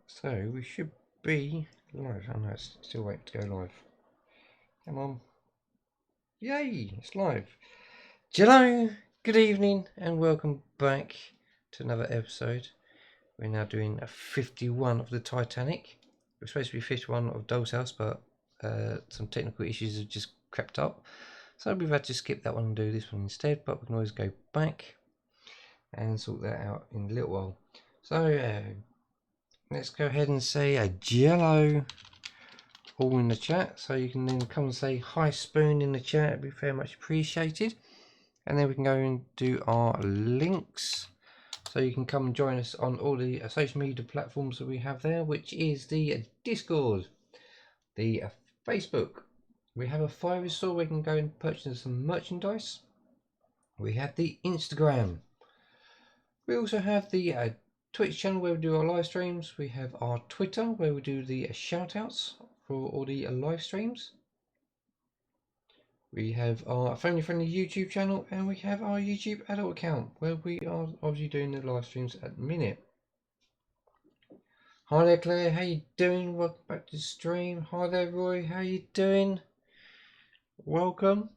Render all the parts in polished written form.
So we should be live. Oh no, it's still waiting to go live. Come on. Yay, it's live. Hello, good evening, and welcome back to another episode. We're now doing a 51 of the Titanic. It was supposed to be 51 of Deckhouse, but some technical issues have just crept up. So we've had to skip that one and do this one instead, but we can always go back and sort that out in a little while. So let's go ahead and say a jello all in the chat, so you can then come and say hi Spoon in the chat. It'd be very much appreciated. And then we can go and do our links, so you can come and join us on all the social media platforms that we have there, which is the Discord, the Facebook. We have a Fiverr store where you can go and purchase some merchandise. We have the Instagram. We also have the Twitch channel where we do our live streams. We have our Twitter where we do the shout outs for all the live streams. We have our family friendly YouTube channel, and we have our YouTube adult account where we are obviously doing the live streams at the minute. Hi there Claire, how you doing? Welcome back to the stream. Hi there Roy, how you doing? Welcome.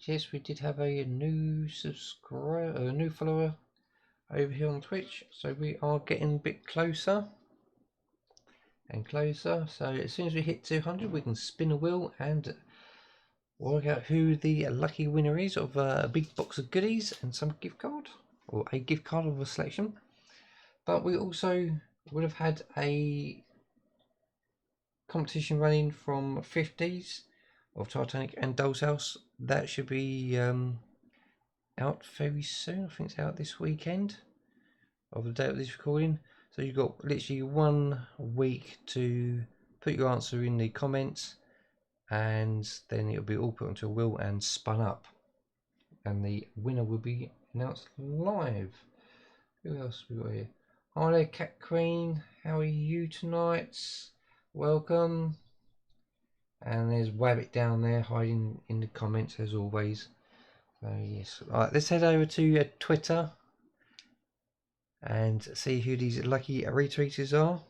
Yes, we did have a new subscriber, a new follower over here on Twitch, so we are getting a bit closer and closer. So as soon as we hit 200 we can spin a wheel and work out who the lucky winner is of a big box of goodies and some gift card, or a gift card of a selection. But we also would have had a competition running from 50s of Titanic and Deckhouse. That should be out very soon. I think it's out this weekend of the date of this recording. So you've got literally 1 week to put your answer in the comments, and then it'll be all put onto a wheel and spun up, and the winner will be announced live. Who else have we got here? Hi there Cat Queen, how are you tonight? Welcome. And there's Wabbit down there hiding in the comments as always. So yes, alright, let's head over to Twitter and see who these lucky retweeters are.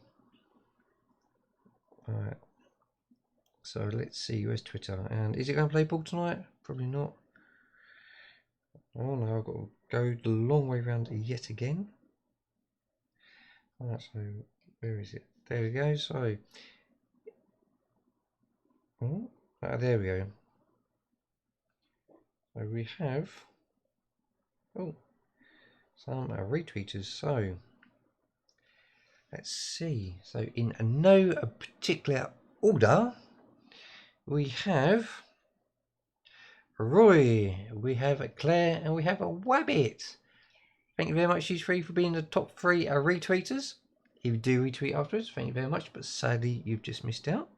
Alright, so let's see, where's Twitter? And is it going to play ball tonight? Probably not. Oh no, I've got to go the long way around yet again. Alright, so where is it? There we go. So there we go. So we have some retweeters. So let's see. So in no particular order, we have Roy, we have Claire, and we have a Wabbit. Thank you very much, you three, for being the top 3 retweeters. If you do retweet afterwards, thank you very much, but sadly you've just missed out.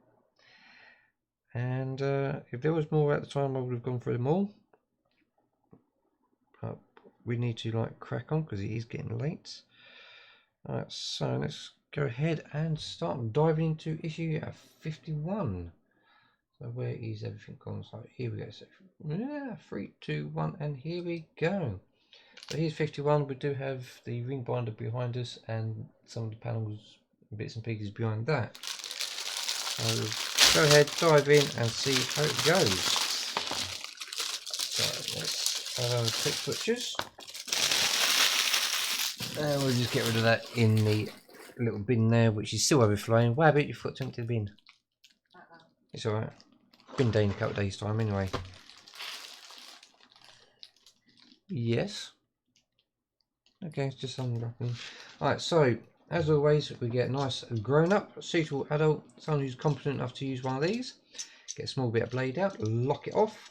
And if there was more at the time, I would have gone through them all. But we need to crack on because it is getting late. Alright, so let's go ahead and start diving into issue 51. So where is everything gone? So here we go. So yeah, 3, 2, 1, and here we go. So here's 51. We do have the ring binder behind us and some of the panels, bits and pieces behind that. So go ahead, dive in and see how it goes. So let's have our quick butchers. And we'll just get rid of that in the little bin there, which is still overflowing. Wabbit, your foot empty the bin. It's alright. Bin day in a couple of days' time anyway. Yes. Okay, it's just unwrapping. Alright, so as always, we get a nice grown-up, suitable adult, someone who's competent enough to use one of these. Get a small bit of blade out, lock it off,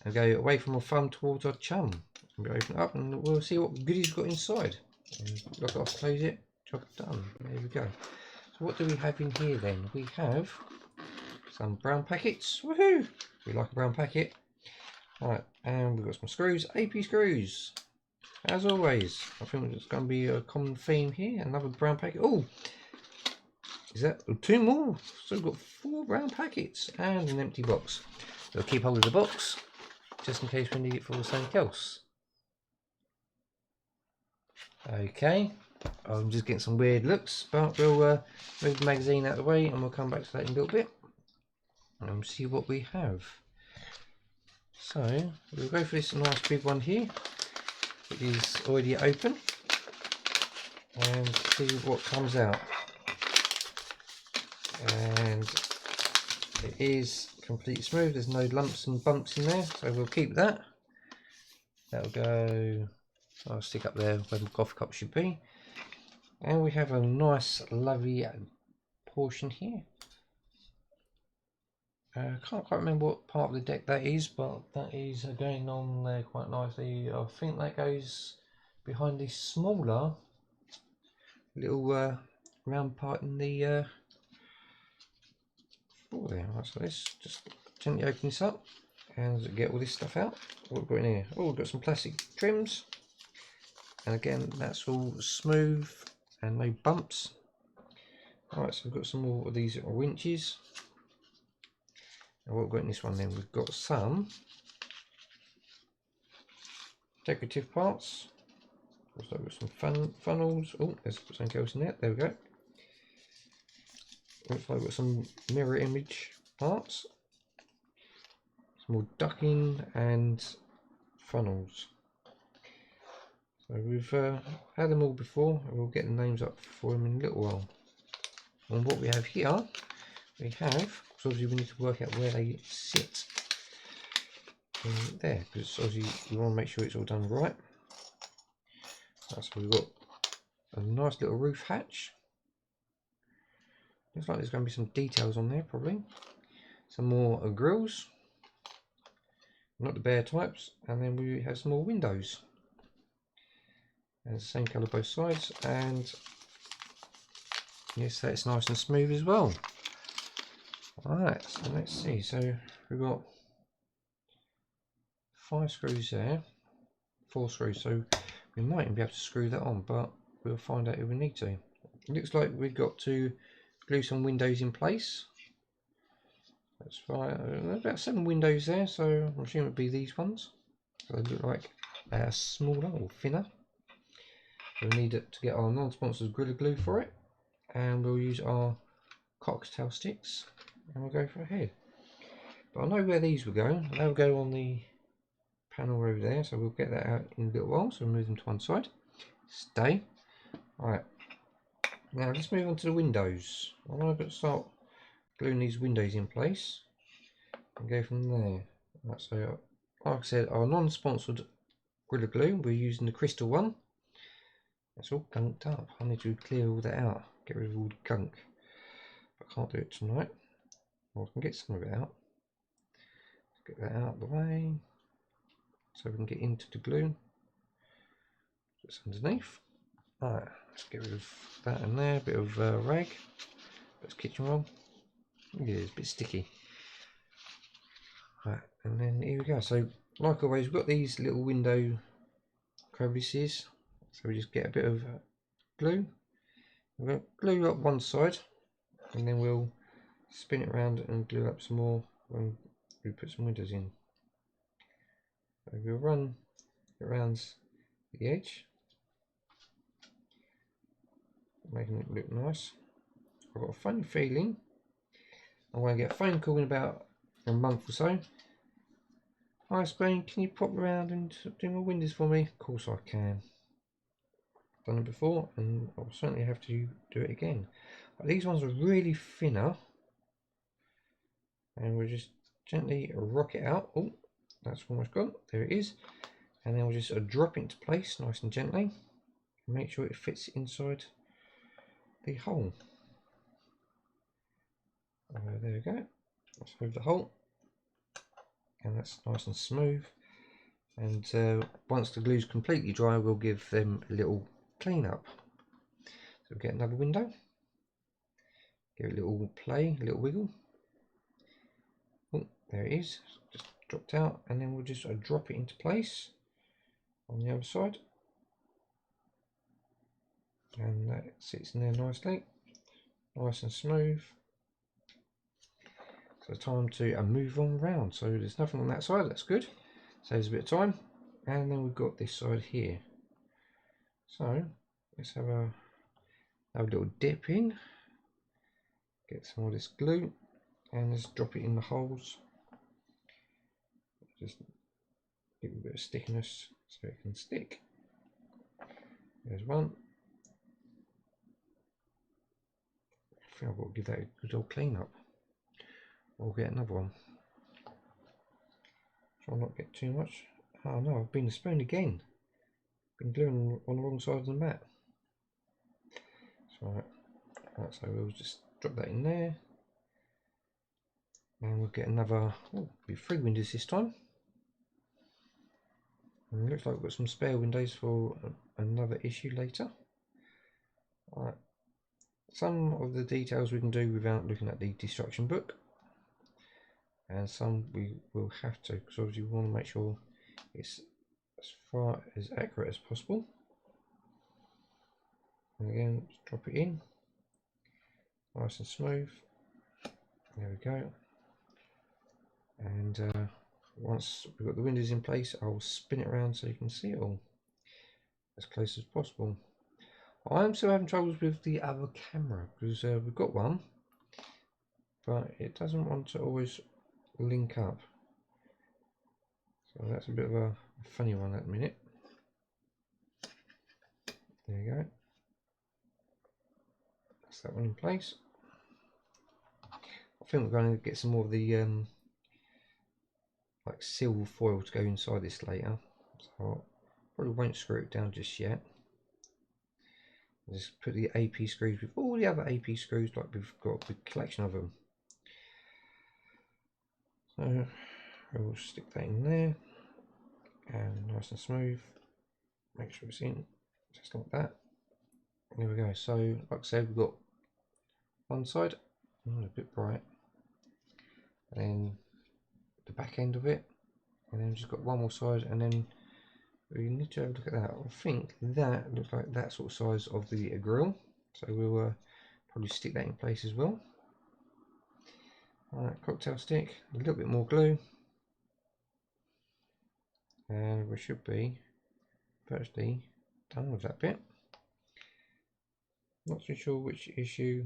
and go away from our thumb towards our chum. And we open it up and we'll see what goodies we've got inside. And lock it off, close it, job done. There we go. So what do we have in here then? We have some brown packets. Woohoo! We like a brown packet. Alright, and we've got some screws, AP screws. As always, I think it's going to be a common theme here. Another brown packet. Oh, is that 2 more? So we've got 4 brown packets and an empty box. So we'll keep hold of the box just in case we need it for something else. Okay, I'm just getting some weird looks, but we'll move the magazine out of the way and we'll come back to that in a little bit and see what we have. So we'll go for this nice big one here, which is already open, and see what comes out. And it is completely smooth, there's no lumps and bumps in there, so we'll keep that. That'll go, I'll stick up there where the coffee cup should be. And we have a nice lovely portion here. Can't quite remember what part of the deck that is, but that is going on there quite nicely. I think that goes behind the smaller little round part in the floor there. Right, so let's just gently open this up and get all this stuff out. What we've got in here? Oh, we've got some plastic trims, and again that's all smooth and no bumps. Alright, so we've got some more of these little winches. And what we've got in this one then, we've got some decorative parts. Also got some funnels. Oh, there's something else in there. There we go. Looks like we've got some mirror image parts. Some more ducking and funnels. So we've had them all before, and we'll get the names up for them in a little while. And what we have here, we have, so obviously we need to work out where they sit in there, because obviously we want to make sure it's all done right. So we've got a nice little roof hatch. Looks like there's going to be some details on there probably. Some more grills, not the bare types, and then we have some more windows. And the same colour both sides, and yes, that's nice and smooth as well. Alright, so let's see. So we've got 5 screws there, 4 screws, so we might even be able to screw that on, but we'll find out if we need to. It looks like we've got to glue some windows in place. That's fine. There's about 7 windows there, so I'm assuming it would be these ones. So they look like smaller or thinner. We'll need it to get our non-sponsored Gorilla Glue for it, and we'll use our cocktail sticks, and we'll go for ahead. But I know where these will go. They'll go on the panel over there, so we'll get that out in a little while. So we'll move them to one side. Stay. Alright. Now let's move on to the windows. I want to start gluing these windows in place and go from there. Right, so like I said, our non-sponsored Gorilla Glue, we're using the crystal one. It's all gunked up. I need to clear all that out, get rid of all the gunk. But I can't do it tonight. Well, I can get some of it out. Let's get that out of the way so we can get into the glue. Just underneath. Alright, let's get rid of that in there. A bit of rag. That's kitchen roll. Yeah, it's a bit sticky. Right, and then here we go. So, like always, we've got these little window crevices. So we just get a bit of glue. We'll glue up one side, and then we'll spin it around and glue up some more when we put some windows in. So we'll run it around the edge, making it look nice. I've got a funny feeling I'm going to get a phone call in about a month or so. Hi Spain, can you pop around and do my windows for me? Of course I can. Done it before, and I'll certainly have to do it again. But these ones are really thinner, and we'll just gently rock it out. Oh, that's almost gone. There it is. And then we'll just drop it into place nice and gently. Make sure it fits inside the hole. There we go. Let's move the hole, and that's nice and smooth. And once the glue's completely dry, we'll give them a little clean up. So we'll get another window, give it a little play, a little wiggle. Oh, there it is, just dropped out, and then we'll just drop it into place on the other side, and that sits in there nicely, nice and smooth. So it's time to move on round. So there's nothing on that side, that's good, saves a bit of time. And then we've got this side here. So let's have a have a little dip in, get some of this glue, and just drop it in the holes. Just give it a bit of stickiness so it can stick. There's one. I think I've got to give that a good old clean up. We'll get another one. Try not get too much. Oh no, I've been the spoon again. Been gluing on the wrong side of the mat. Right, so we'll just drop that in there, and we'll get another. Oh, be 3 windows this time. And it looks like we've got some spare windows for another issue later. Right. Some of the details we can do without looking at the instruction book, and some we will have to, because obviously we want to make sure it's as far as accurate as possible. And again, just drop it in, nice and smooth. There we go. And once we've got the windows in place, I'll spin it around so you can see it all as close as possible. I am still having troubles with the other camera, because we've got one, but it doesn't want to always link up. So that's a bit of a funny one at the minute. There you go. That's that one in place. I think we're going to get some more of the like silver foil to go inside this later, so probably won't screw it down just yet. Just put the AP screws with all the other AP screws, like we've got a big collection of them. So we'll stick that in there, and nice and smooth. Make sure it's in, just like that. There we go. So like I said, we've got one side, a bit bright, and then the back end of it, and then just got one more side, and then we need to have a look at that. I think that looks like that sort of size of the grill, so we'll probably stick that in place as well. Alright, cocktail stick, a little bit more glue, and we should be virtually done with that bit. Not too sure which issue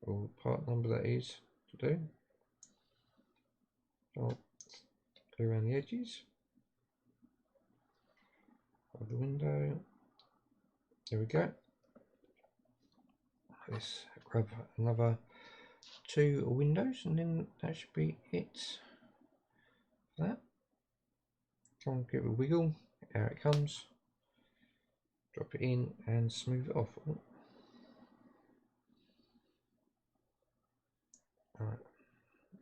or part number that is to do. I'll glue around the edges of the window. There we go. Let's grab another 2 windows, and then that should be it for that. Come on, give it a wiggle. There it comes. Drop it in and smooth it off. Oh. Alright.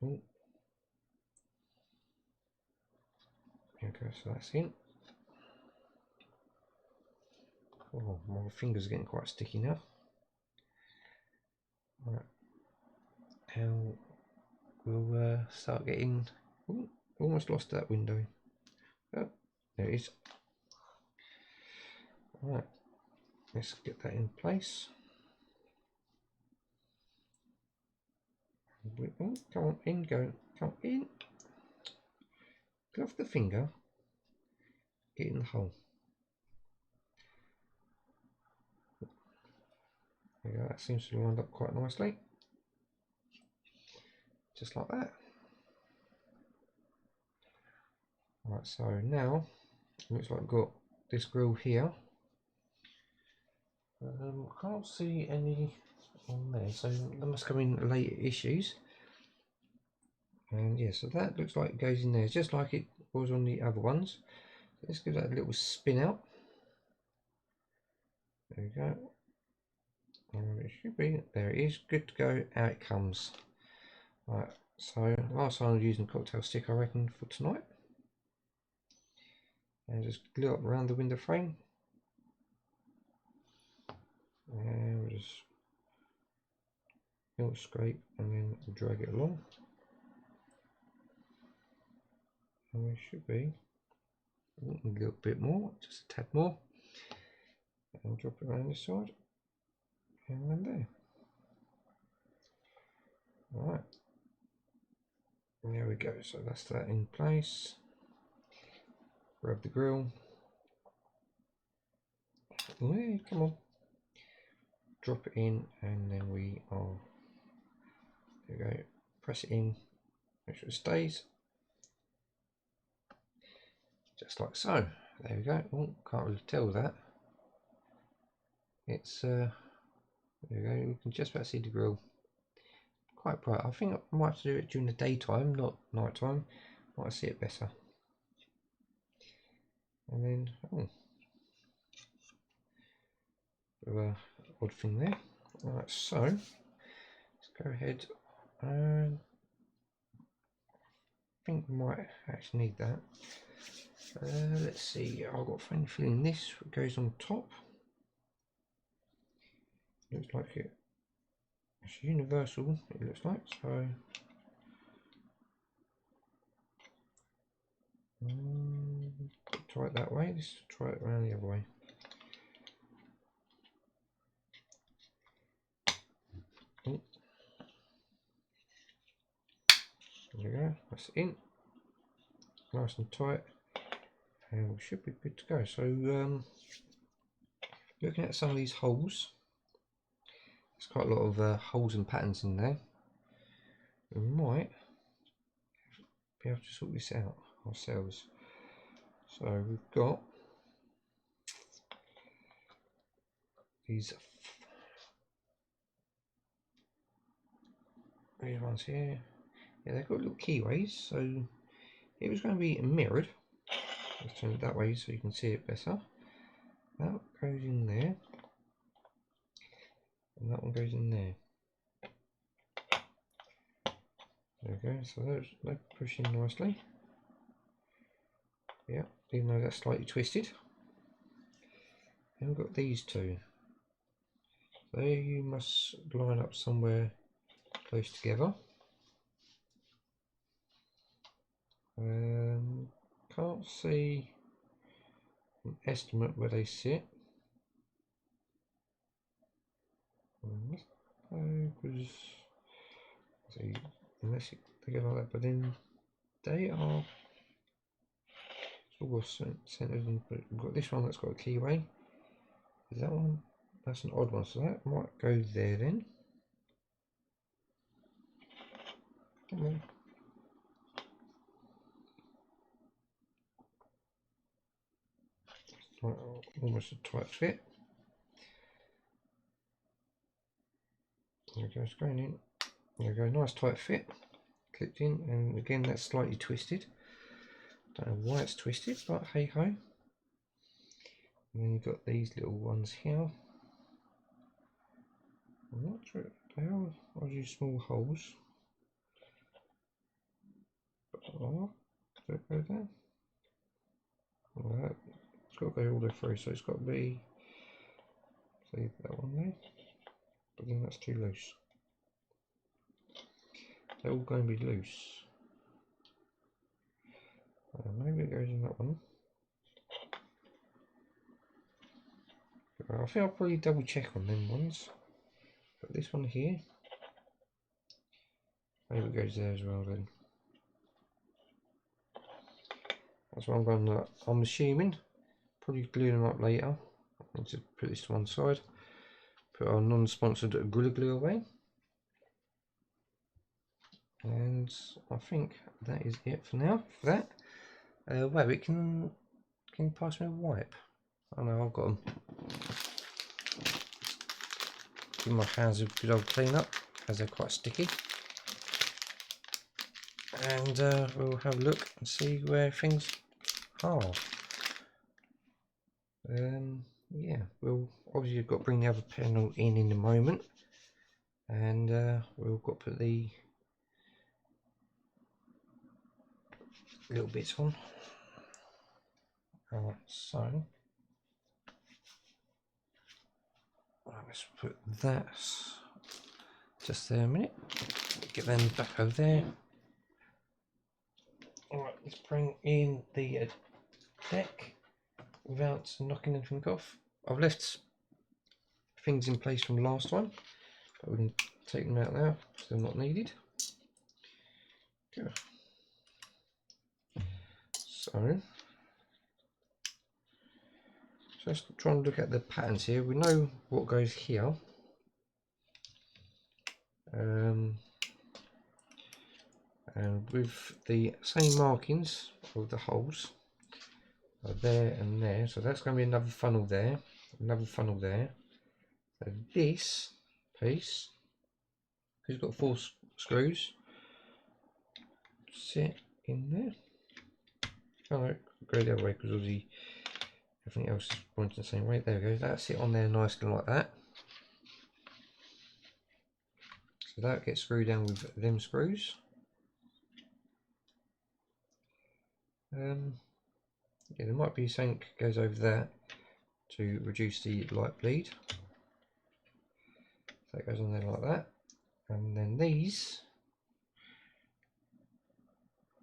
Oh. Okay, so that's in. Oh, my fingers are getting quite sticky now. Right. Now we'll start getting. Ooh, almost lost that window. Oh, there it is. Right, let's get that in place. Oh, come on, in, go, come in. Get off the finger. Get in the hole. There you go, that seems to line up quite nicely. Just like that. Right, so now it looks like we've got this grill here. Can't see any on there, so that must come in later issues. And yeah, so that looks like it goes in there just like it was on the other ones. Let's give that a little spin out. There we go. It should be, there it is, good to go, out it comes. Right, so last time I was using cocktail stick, I reckon, for tonight. And just glue up around the window frame. And we'll just little scrape and then drag it along. And we should be a little bit more, just a tad more. And drop it around this side. And then there. Alright. There we go, so that's that in place. Grab the grill. Yeah, come on. drop it in, and then we are, there we go, press it in, make sure it stays, just like so. There we go. Oh, can't really tell that. It's there we go, you can just about see the grill. Quite bright. I think I might have to do it during the daytime, not night time. Might see it better. And then, oh, bit of a odd thing there. Alright, so let's go ahead and I think we might actually need that. Let's see, I've got a funny feeling this goes on top. Looks like it's universal, it looks like, so try it that way. Let's try it around the other way. Oh. There we go, that's in, nice and tight, and we should be good to go. So looking at some of these holes, there's quite a lot of holes and patterns in there. We might be able to sort this out ourselves. So we've got these ones here. Yeah, they've got little keyways, so it was going to be mirrored. Let's turn it that way so you can see it better. That goes in there, and that one goes in there. There we go, so they're pushing nicely. Yeah, even though that's slightly twisted. Then we've got these two. They must line up somewhere close together. Can't see an estimate where they sit. Because see, unless they go like that, but then they are sort of centered in. But we've got this one that's got a keyway. Is that one? That's an odd one, so that might go there then. Come on. Almost a tight fit. There we go, it's going in. There we go, nice tight fit. Clipped in, and again that's slightly twisted. Don't know why it's twisted, but hey ho. And then you've got these little ones here. I'm not sure I'll use small holes. Oh, does it go there? Well, it's got to go all the way through, so it's got to be, see that one there, but then that's too loose. They're all going to be loose. Maybe it goes in that one. I think I'll probably double check on them ones. But this one here, maybe it goes there as well then. That's what I'm going to, I'm assuming. Probably glue them up later. I'll just put this to one side. Put our non-sponsored Gorilla Glue away. And I think that is it for now. For that, Wabbit, can you pass me a wipe? I know I've got them. Give my hands a good old clean up, as they're quite sticky. And we'll have a look and see where things are. Yeah, we'll obviously got to bring the other panel in a moment, and we've got to put the little bits on. Alright, so let's put that just there a minute. Get them back over there. Alright, let's bring in the deck without knocking anything off. I've left things in place from last time, but we can take them out now because they're not needed. Good. So just trying to look at the patterns here. We know what goes here. and with the same markings of the holes there and there, so that's going to be another funnel there, another funnel there. So this piece, because it's got 4 screws, sit in there. Oh no, go the other way because obviously everything else is pointing the same way. There we go, that's it on there nicely like that. So that gets screwed down with them screws. Yeah, there might be something goes over that to reduce the light bleed. So it goes on there like that, and then these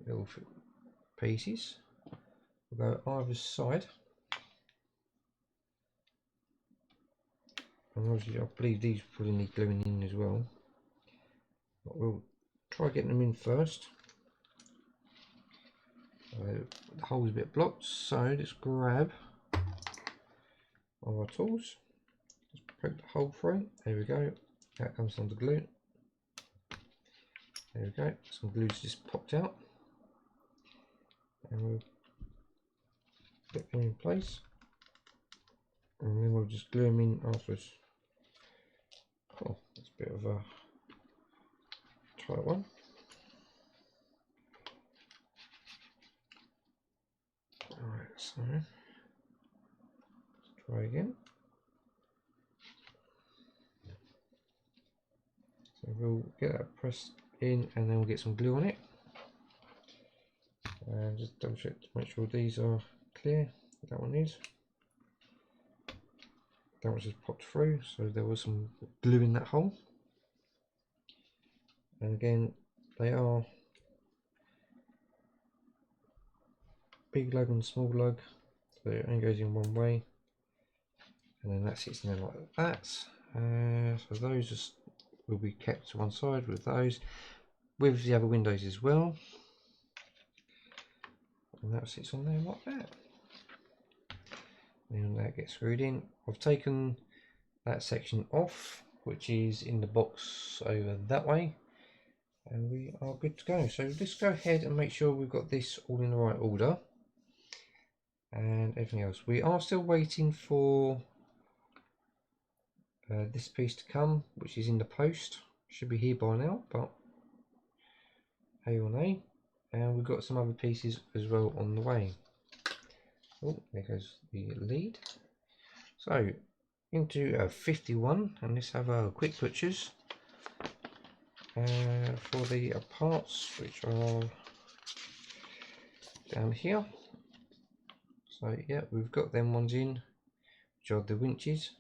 little pieces will go either side. And obviously I believe these probably need gluing in as well, but we'll try getting them in first. The hole's a bit blocked, so let's grab our tools, just poke the hole through. There we go, out comes some of the glue. There we go, some glue's just popped out, and we'll get them in place, and then we'll just glue them in afterwards. Oh, that's a bit of a tight one. Alright, so let's try again. So we'll get that pressed in and then we'll get some glue on it. And just double check to make sure these are clear. That one is. That one just popped through, so there was some glue in that hole. And again, they are big lug and small lug, so it only goes in one way, and then that sits in there like that. So those just will be kept to one side with those, with the other windows as well, and that sits on there like that. And that gets screwed in. I've taken that section off, which is in the box over that way, and we are good to go. So let's go ahead and make sure we've got this all in the right order and everything else. We are still waiting for this piece to come, which is in the post. Should be here by now, but hey or nay. And we've got some other pieces as well on the way. Oh, there goes the lead. So into 51, and let's have a quick butchers for the parts, which are down here. So yeah, we've got them ones in, which are the winches.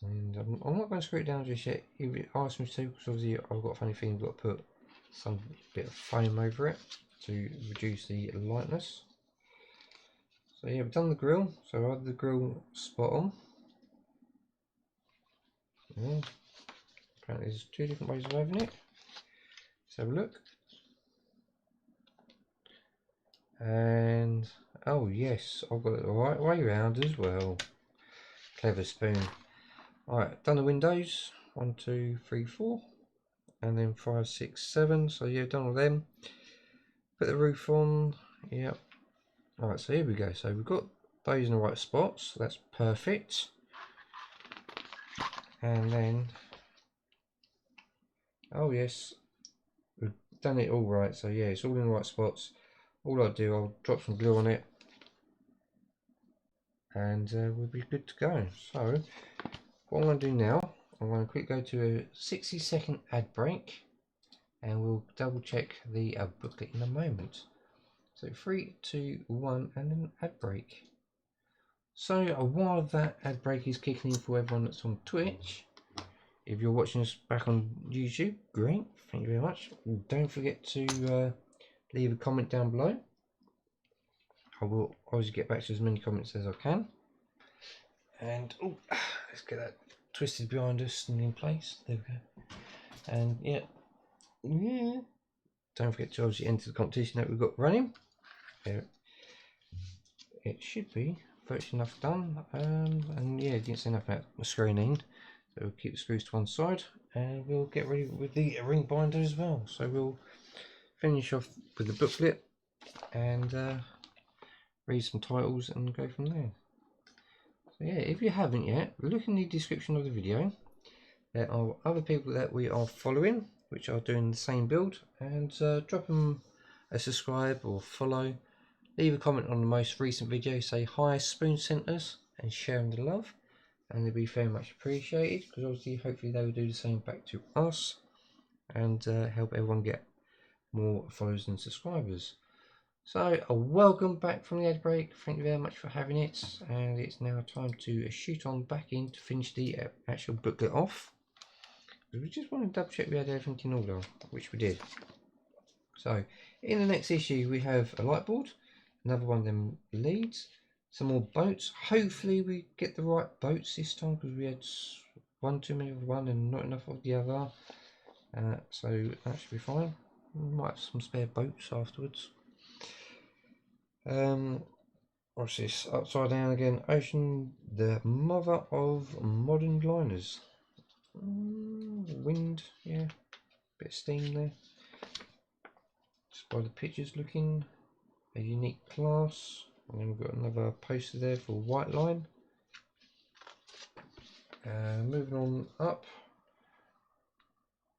And I'm not going to screw it down just yet, if it asks me to, because obviously I've got a funny feeling I've got to put some bit of foam over it to reduce the lightness. So yeah, we've done the grill, so I had the grill spot on. Yeah. Apparently there's 2 different ways of having it. Let's have a look. And oh yes, I've got it the right way round as well. Clever spoon. Alright, done the windows. 1, 2, 3, 4, and then 5, 6, 7. So yeah, done all them. Put the roof on. Yep. Alright, so here we go. So we've got those in the right spots. So that's perfect. And then, oh yes, we've done it all right. So yeah, it's all in the right spots. All I'll do, I'll drop some glue on it, and we'll be good to go. So what I'm going to do now, I'm going to quickly go to a 60-second ad break, and we'll double check the booklet in a moment. So 3, 2, 1, and then ad break. So while that ad break is kicking in for everyone that's on Twitch, if you're watching us back on YouTube, great, thank you very much. Don't forget to leave a comment down below. I will always get back to as many comments as I can. And oh, let's get that twisted behind us and in place. There we go. And yeah, don't forget to obviously enter the competition that we've got running. There, it should be virtually enough done. And yeah, it didn't say enough about the screening. So we'll keep the screws to one side and we'll get ready with the ring binder as well. So we'll finish off with the booklet and read some titles and go from there. So yeah, if you haven't yet, look in the description of the video. There are other people that we are following which are doing the same build, and drop them a subscribe or follow. Leave a comment on the most recent video, say hi Spoon Centers, and share them the love, and they'll be very much appreciated, because obviously hopefully they will do the same back to us and help everyone get more followers and subscribers. So welcome back from the ad break. Thank you very much for having it, and it's now time to shoot on back in to finish the actual booklet off. We just want to double check we had everything in order, which we did. So in the next issue we have a light board, another one of them leads, some more boats. Hopefully we get the right boats this time, because we had one too many of one and not enough of the other. So that should be fine. We might have some spare boats afterwards. What's this? Upside down again. Ocean, the mother of modern liners. Wind, yeah, bit of steam there. Just by the pictures looking, a unique class, and then we've got another poster there for White Line. Moving on up,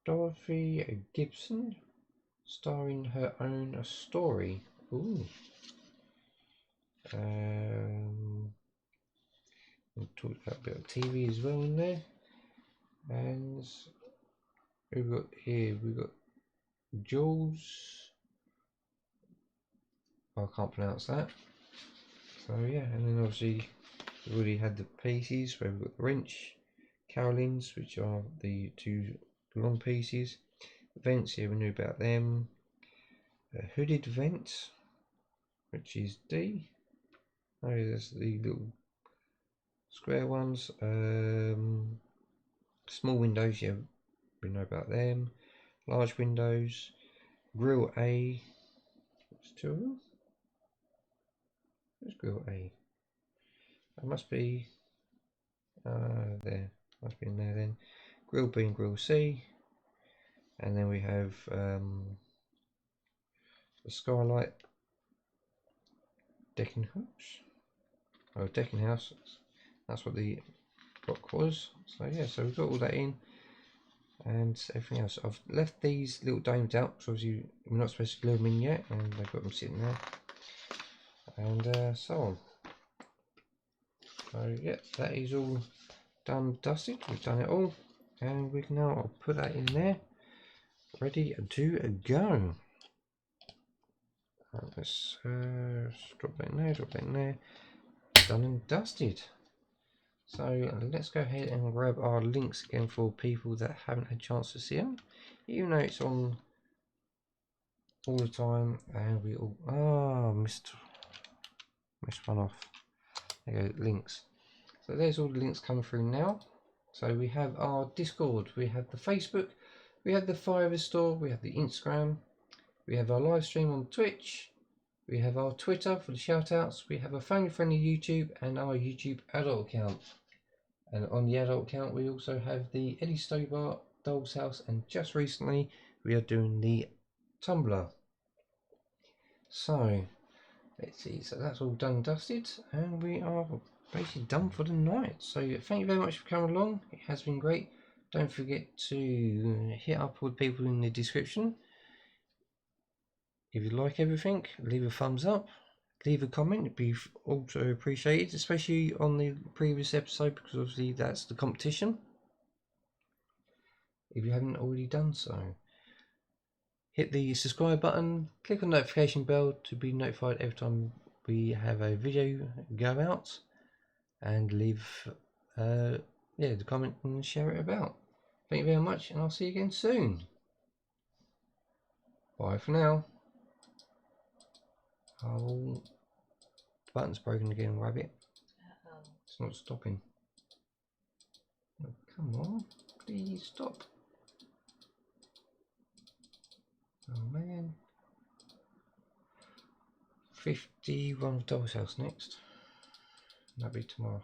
Dorothy Gibson, starring her own story. Ooh. We'll talk about a bit of TV as well in there. And we've got here, we've got Jules, I can't pronounce that. So yeah, and then obviously we've already had the pieces where we've got the wrench, Carolines, which are the two long pieces. Vents here, we knew about them. A hooded vent, which is D. Oh, there's the little square ones. Small windows, yeah, we know about them. Large windows. Grill A. There's two of them. Where's grill A? That must be there. Must be in there then. Grill B and grill C. And then we have the skylight. Deckhouse. Oh, Deckhouse. That's what the block was. So yeah, so we've got all that in. And everything else. I've left these little domes out, because obviously we're not supposed to glue them in yet, and they've got them sitting there. And so on. So yeah, that is all done, dusted. We've done it all, and we can now put that in there, ready to go. Let's drop that in there, drop that in there. Done and dusted. So let's go ahead and grab our links again for people that haven't had a chance to see them, even though it's on all the time. And we all missed one off. There you go, links. So there's all the links coming through now. So we have our Discord, we have the Facebook, we have the Fiverr store, we have the Instagram, we have our live stream on Twitch, we have our Twitter for the shout outs, we have a family friendly YouTube and our YouTube adult account. And on the adult account we also have the Eddie Stobar Doll's House, and just recently we are doing the Tumblr. So let's see, so that's all done and dusted, and we are basically done for the night. So thank you very much for coming along, it has been great. Don't forget to hit up all the people in the description. If you like everything, leave a thumbs up, leave a comment, it'd be also appreciated, especially on the previous episode, because obviously that's the competition, if you haven't already done so. Hit the subscribe button, click on the notification bell to be notified every time we have a video go out, and leave the comment and share it about. Thank you very much, and I'll see you again soon. Bye for now. Oh, the button's broken again, rabbit. It's not stopping. Oh, come on, please stop. Oh man. 51 Doll's House next. That'll be tomorrow.